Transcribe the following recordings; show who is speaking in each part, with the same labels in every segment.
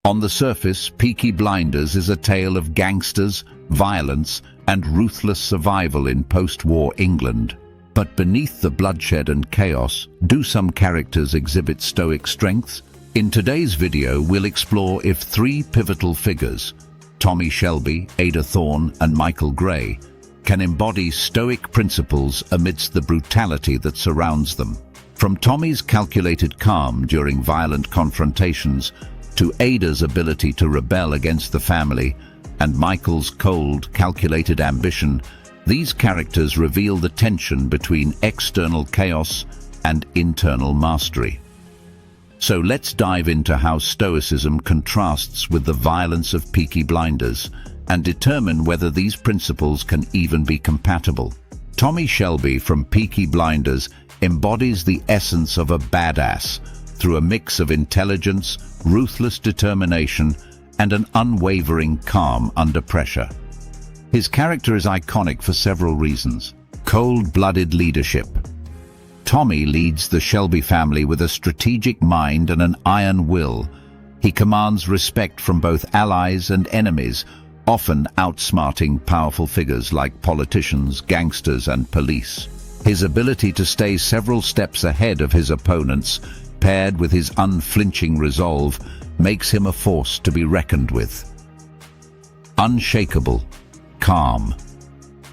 Speaker 1: On the surface, Peaky Blinders is a tale of gangsters, violence, and ruthless survival in post-war England. But beneath the bloodshed and chaos, do some characters exhibit stoic strengths? In today's video, we'll explore if three pivotal figures, Tommy Shelby, Ada Thorne, and Michael Gray, can embody stoic principles amidst the brutality that surrounds them. From Tommy's calculated calm during violent confrontations to Ada's ability to rebel against the family and Michael's cold, calculated ambition, these characters reveal the tension between external chaos and internal mastery. So let's dive into how Stoicism contrasts with the violence of Peaky Blinders and determine whether these principles can even be compatible. Tommy Shelby from Peaky Blinders embodies the essence of a badass through a mix of intelligence, ruthless determination, and an unwavering calm under pressure. His character is iconic for several reasons. Cold-blooded leadership. Tommy leads the Shelby family with a strategic mind and an iron will. He commands respect from both allies and enemies, often outsmarting powerful figures like politicians, gangsters, and police. His ability to stay several steps ahead of his opponents, paired with his unflinching resolve, makes him a force to be reckoned with. Unshakable, calm.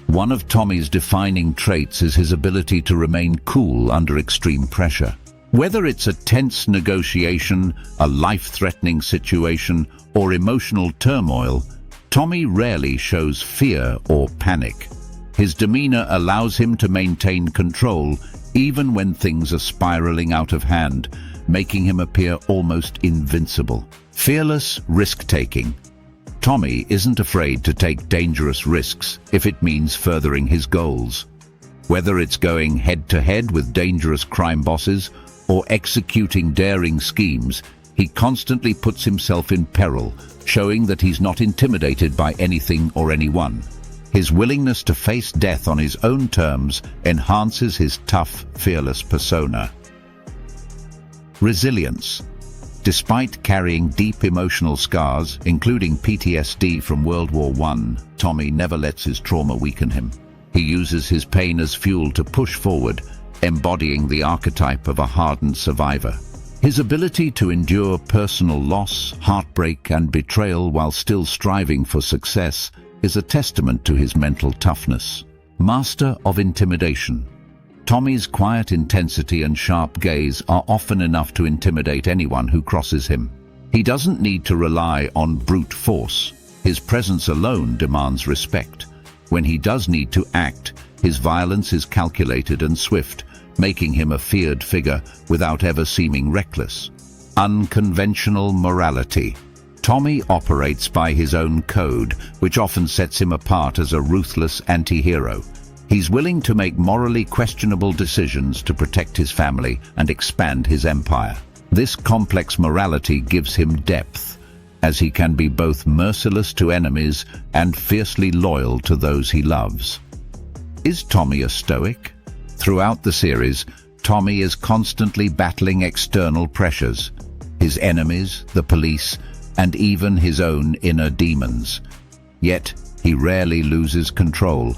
Speaker 1: One of Tommy's defining traits is his ability to remain cool under extreme pressure. Whether it's a tense negotiation, a life-threatening situation, or emotional turmoil, Tommy rarely shows fear or panic. His demeanor allows him to maintain control even when things are spiraling out of hand, making him appear almost invincible. Fearless risk-taking. Tommy isn't afraid to take dangerous risks if it means furthering his goals. Whether it's going head-to-head with dangerous crime bosses or executing daring schemes, he constantly puts himself in peril, showing that he's not intimidated by anything or anyone. His willingness to face death on his own terms enhances his tough, fearless persona. Resilience. Despite carrying deep emotional scars, including PTSD from World War I, Tommy never lets his trauma weaken him. He uses his pain as fuel to push forward, embodying the archetype of a hardened survivor. His ability to endure personal loss, heartbreak, and betrayal while still striving for success is a testament to his mental toughness. Master of intimidation. Tommy's quiet intensity and sharp gaze are often enough to intimidate anyone who crosses him. He doesn't need to rely on brute force. His presence alone demands respect. When he does need to act, his violence is calculated and swift, making him a feared figure without ever seeming reckless. Unconventional morality. Tommy operates by his own code, which often sets him apart as a ruthless anti-hero. He's willing to make morally questionable decisions to protect his family and expand his empire. This complex morality gives him depth, as he can be both merciless to enemies and fiercely loyal to those he loves. Is Tommy a stoic? Throughout the series, Tommy is constantly battling external pressures, his enemies, the police, and even his own inner demons. Yet, he rarely loses control,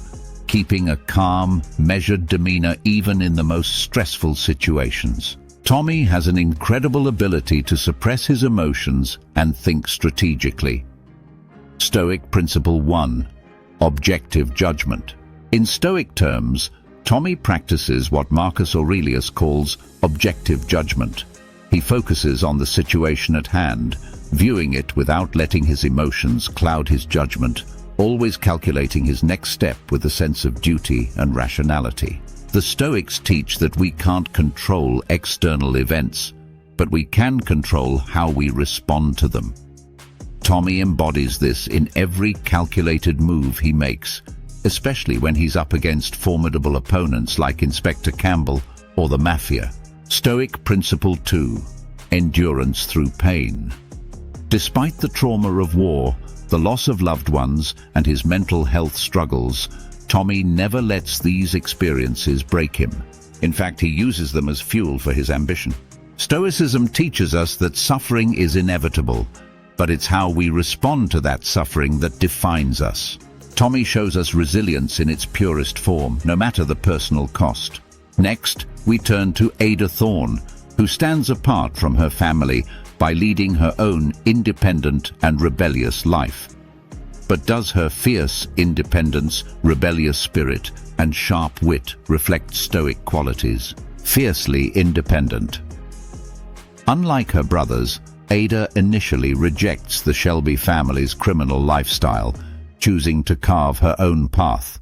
Speaker 1: keeping a calm, measured demeanor even in the most stressful situations. Tommy has an incredible ability to suppress his emotions and think strategically. Stoic Principle 1. Objective judgment. In Stoic terms, Tommy practices what Marcus Aurelius calls objective judgment. He focuses on the situation at hand, viewing it without letting his emotions cloud his judgment, always calculating his next step with a sense of duty and rationality. The Stoics teach that we can't control external events, but we can control how we respond to them. Tommy embodies this in every calculated move he makes, especially when he's up against formidable opponents like Inspector Campbell or the Mafia. Stoic Principle 2. Endurance through pain. Despite the trauma of war, the loss of loved ones, and his mental health struggles, Tommy never lets these experiences break him. In fact, he uses them as fuel for his ambition. Stoicism teaches us that suffering is inevitable, but it's how we respond to that suffering that defines us. Tommy shows us resilience in its purest form, no matter the personal cost. Next, we turn to Ada Thorne, who stands apart from her family by leading her own independent and rebellious life. But does her fierce independence, rebellious spirit, and sharp wit reflect Stoic qualities? Fiercely independent. Unlike her brothers, Ada initially rejects the Shelby family's criminal lifestyle, choosing to carve her own path.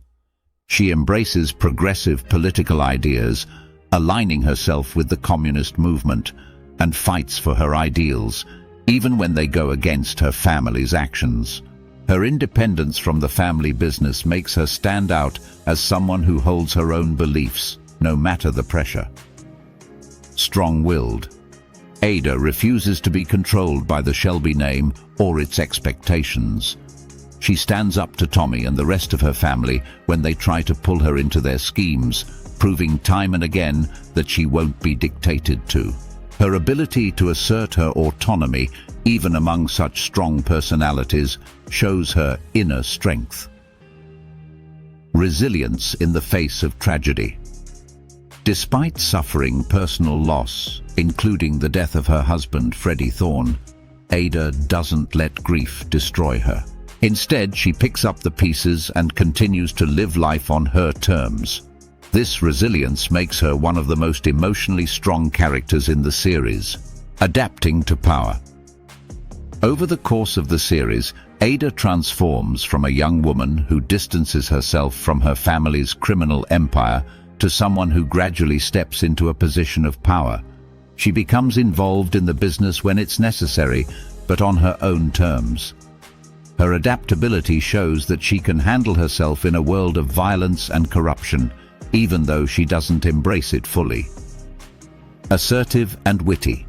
Speaker 1: She embraces progressive political ideas, aligning herself with the communist movement, and fights for her ideals, even when they go against her family's actions. Her independence from the family business makes her stand out as someone who holds her own beliefs, no matter the pressure. Strong-willed. Ada refuses to be controlled by the Shelby name or its expectations. She stands up to Tommy and the rest of her family when they try to pull her into their schemes, proving time and again that she won't be dictated to. Her ability to assert her autonomy, even among such strong personalities, shows her inner strength. Resilience in the face of tragedy. Despite suffering personal loss, including the death of her husband, Freddie Thorne, Ada doesn't let grief destroy her. Instead, she picks up the pieces and continues to live life on her terms. This resilience makes her one of the most emotionally strong characters in the series. Adapting to power. Over the course of the series, Ada transforms from a young woman who distances herself from her family's criminal empire to someone who gradually steps into a position of power. She becomes involved in the business when it's necessary, but on her own terms. Her adaptability shows that she can handle herself in a world of violence and corruption, even though she doesn't embrace it fully. Assertive and witty.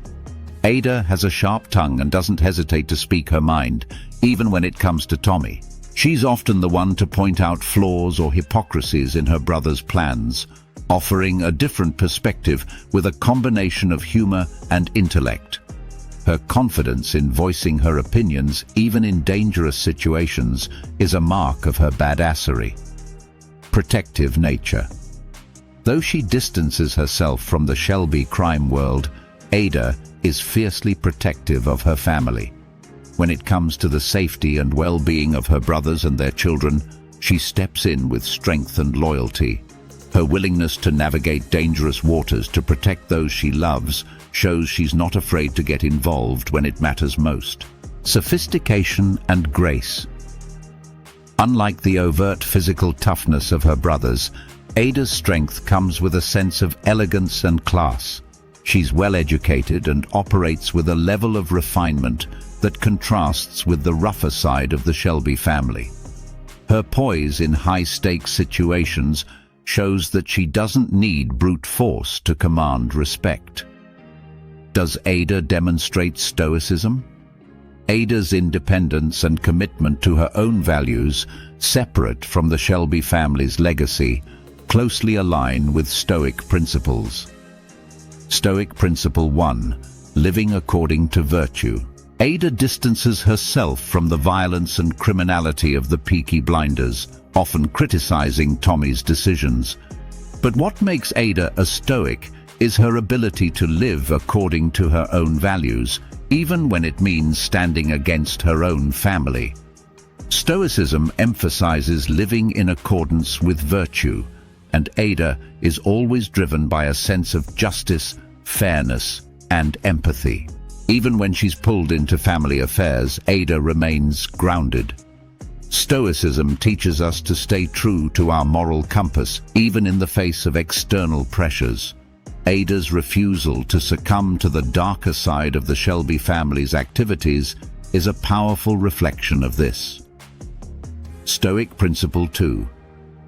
Speaker 1: Ada has a sharp tongue and doesn't hesitate to speak her mind, even when it comes to Tommy. She's often the one to point out flaws or hypocrisies in her brother's plans, offering a different perspective with a combination of humor and intellect. Her confidence in voicing her opinions, even in dangerous situations, is a mark of her badassery. Protective nature. Though she distances herself from the Shelby crime world, Ada is fiercely protective of her family. When it comes to the safety and well-being of her brothers and their children, she steps in with strength and loyalty. Her willingness to navigate dangerous waters to protect those she loves shows she's not afraid to get involved when it matters most. Sophistication and grace. Unlike the overt physical toughness of her brothers, Ada's strength comes with a sense of elegance and class. She's well-educated and operates with a level of refinement that contrasts with the rougher side of the Shelby family. Her poise in high-stakes situations shows that she doesn't need brute force to command respect. Does Ada demonstrate stoicism? Ada's independence and commitment to her own values, separate from the Shelby family's legacy, closely align with Stoic principles. Stoic Principle 1. Living according to virtue. Ada distances herself from the violence and criminality of the Peaky Blinders, often criticizing Tommy's decisions. But what makes Ada a Stoic is her ability to live according to her own values, even when it means standing against her own family. Stoicism emphasizes living in accordance with virtue, and Ada is always driven by a sense of justice, fairness, and empathy. Even when she's pulled into family affairs, Ada remains grounded. Stoicism teaches us to stay true to our moral compass, even in the face of external pressures. Ada's refusal to succumb to the darker side of the Shelby family's activities is a powerful reflection of this. Stoic Principle 2.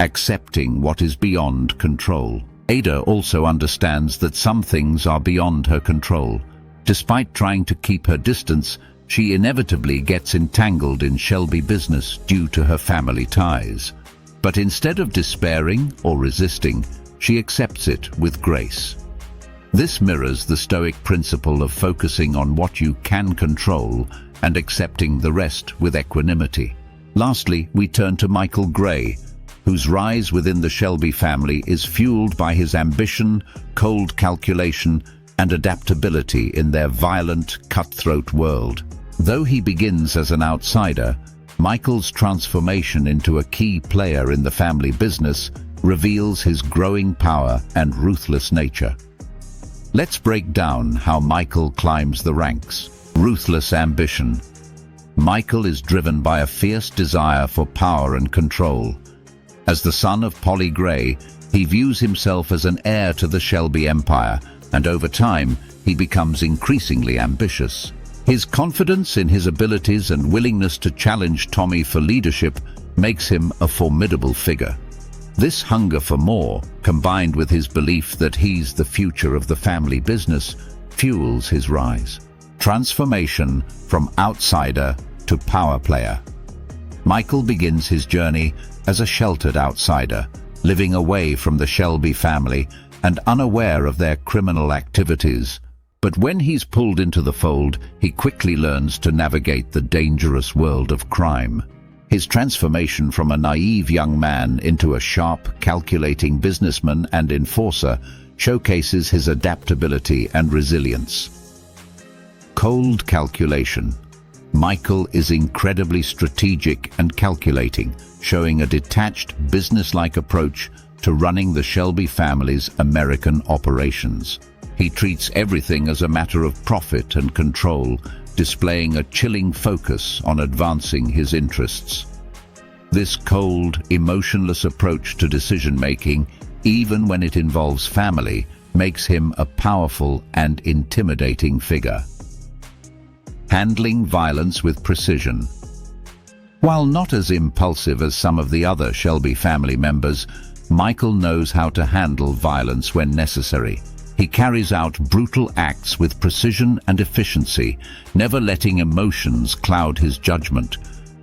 Speaker 1: Accepting what is beyond control. Ada also understands that some things are beyond her control. Despite trying to keep her distance, she inevitably gets entangled in Shelby business due to her family ties. But instead of despairing or resisting, she accepts it with grace. This mirrors the Stoic principle of focusing on what you can control and accepting the rest with equanimity. Lastly, we turn to Michael Gray, whose rise within the Shelby family is fueled by his ambition, cold calculation, and adaptability in their violent, cutthroat world. Though he begins as an outsider, Michael's transformation into a key player in the family business reveals his growing power and ruthless nature. Let's break down how Michael climbs the ranks. Ruthless ambition. Michael is driven by a fierce desire for power and control. As the son of Polly Gray, he views himself as an heir to the Shelby empire, and over time, he becomes increasingly ambitious. His confidence in his abilities and willingness to challenge Tommy for leadership makes him a formidable figure. This hunger for more, combined with his belief that he's the future of the family business, fuels his rise. Transformation from outsider to power player. Michael begins his journey as a sheltered outsider, living away from the Shelby family and unaware of their criminal activities. But when he's pulled into the fold, he quickly learns to navigate the dangerous world of crime. His transformation from a naive young man into a sharp, calculating businessman and enforcer showcases his adaptability and resilience. Cold calculation. Michael is incredibly strategic and calculating, showing a detached, business-like approach to running the Shelby family's American operations. He treats everything as a matter of profit and control, displaying a chilling focus on advancing his interests. This cold, emotionless approach to decision-making, even when it involves family, makes him a powerful and intimidating figure. Handling violence with precision. While not as impulsive as some of the other Shelby family members, Michael knows how to handle violence when necessary. He carries out brutal acts with precision and efficiency, never letting emotions cloud his judgment.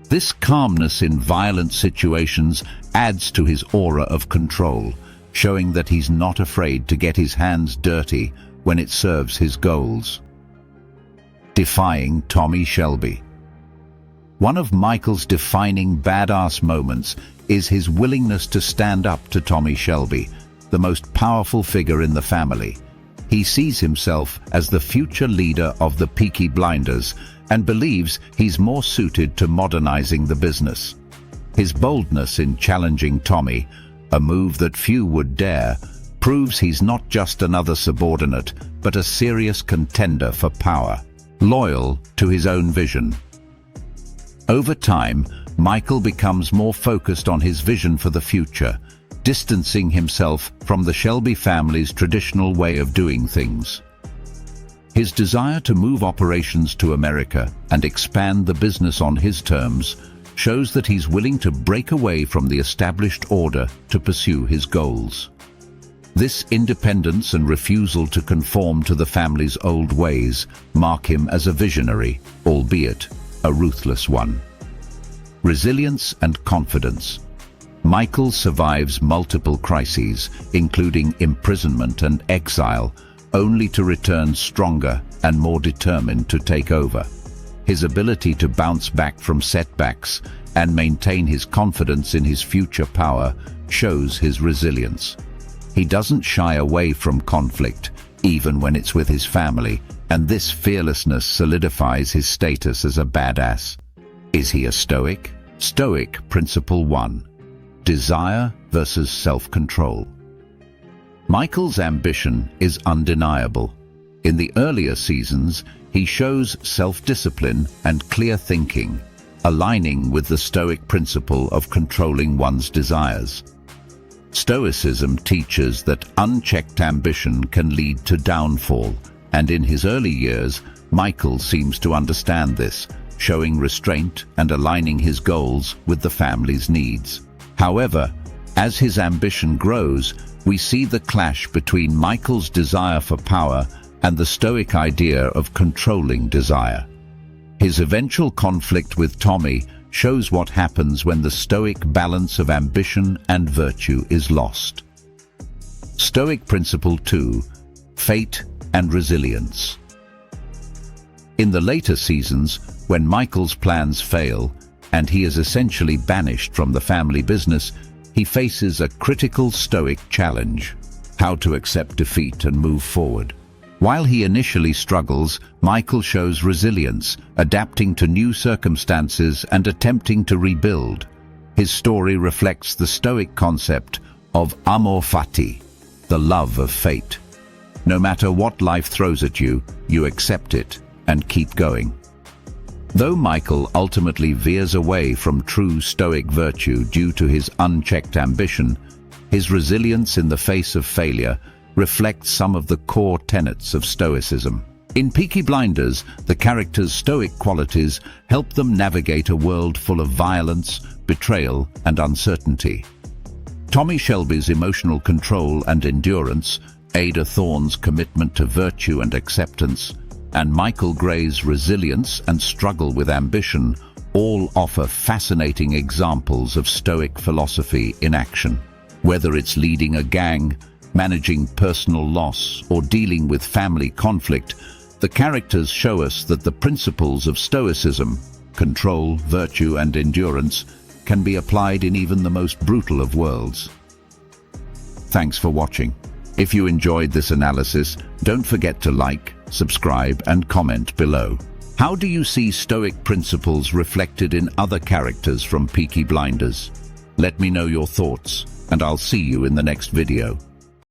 Speaker 1: This calmness in violent situations adds to his aura of control, showing that he's not afraid to get his hands dirty when it serves his goals. Defying Tommy Shelby. One of Michael's defining badass moments is his willingness to stand up to Tommy Shelby, the most powerful figure in the family. He sees himself as the future leader of the Peaky Blinders and believes he's more suited to modernizing the business. His boldness in challenging Tommy, a move that few would dare, proves he's not just another subordinate, but a serious contender for power, loyal to his own vision. Over time, Michael becomes more focused on his vision for the future, distancing himself from the Shelby family's traditional way of doing things. His desire to move operations to America and expand the business on his terms shows that he's willing to break away from the established order to pursue his goals. This independence and refusal to conform to the family's old ways mark him as a visionary, albeit a ruthless one. Resilience and confidence. Michael survives multiple crises, including imprisonment and exile, only to return stronger and more determined to take over. His ability to bounce back from setbacks and maintain his confidence in his future power shows his resilience. He doesn't shy away from conflict, even when it's with his family, and this fearlessness solidifies his status as a badass. Is he a Stoic? Stoic Principle 1. Desire versus self-control. Michael's ambition is undeniable. In the earlier seasons, he shows self-discipline and clear thinking, aligning with the Stoic principle of controlling one's desires. Stoicism teaches that unchecked ambition can lead to downfall, and in his early years, Michael seems to understand this, showing restraint and aligning his goals with the family's needs. However, as his ambition grows, we see the clash between Michael's desire for power and the Stoic idea of controlling desire. His eventual conflict with Tommy shows what happens when the Stoic balance of ambition and virtue is lost. Stoic Principle 2. Fate and resilience. In the later seasons, When Michael's plans fail, and he is essentially banished from the family business, he faces a critical Stoic challenge: how to accept defeat and move forward. While he initially struggles, Michael shows resilience, adapting to new circumstances and attempting to rebuild. His story reflects the Stoic concept of amor fati, the love of fate. No matter what life throws at you, you accept it and keep going. Though Michael ultimately veers away from true Stoic virtue due to his unchecked ambition, his resilience in the face of failure reflects some of the core tenets of Stoicism. In Peaky Blinders, the characters' Stoic qualities help them navigate a world full of violence, betrayal, and uncertainty. Tommy Shelby's emotional control and endurance, Ada Thorne's commitment to virtue and acceptance, and Michael Gray's resilience and struggle with ambition all offer fascinating examples of Stoic philosophy in action. Whether it's leading a gang, managing personal loss, or dealing with family conflict, the characters show us that the principles of Stoicism, control, virtue, and endurance, can be applied in even the most brutal of worlds. Thanks for watching. If you enjoyed this analysis, don't forget to like, subscribe, and comment below. How do you see Stoic principles reflected in other characters from Peaky Blinders? Let me know your thoughts, and I'll see you in the next video.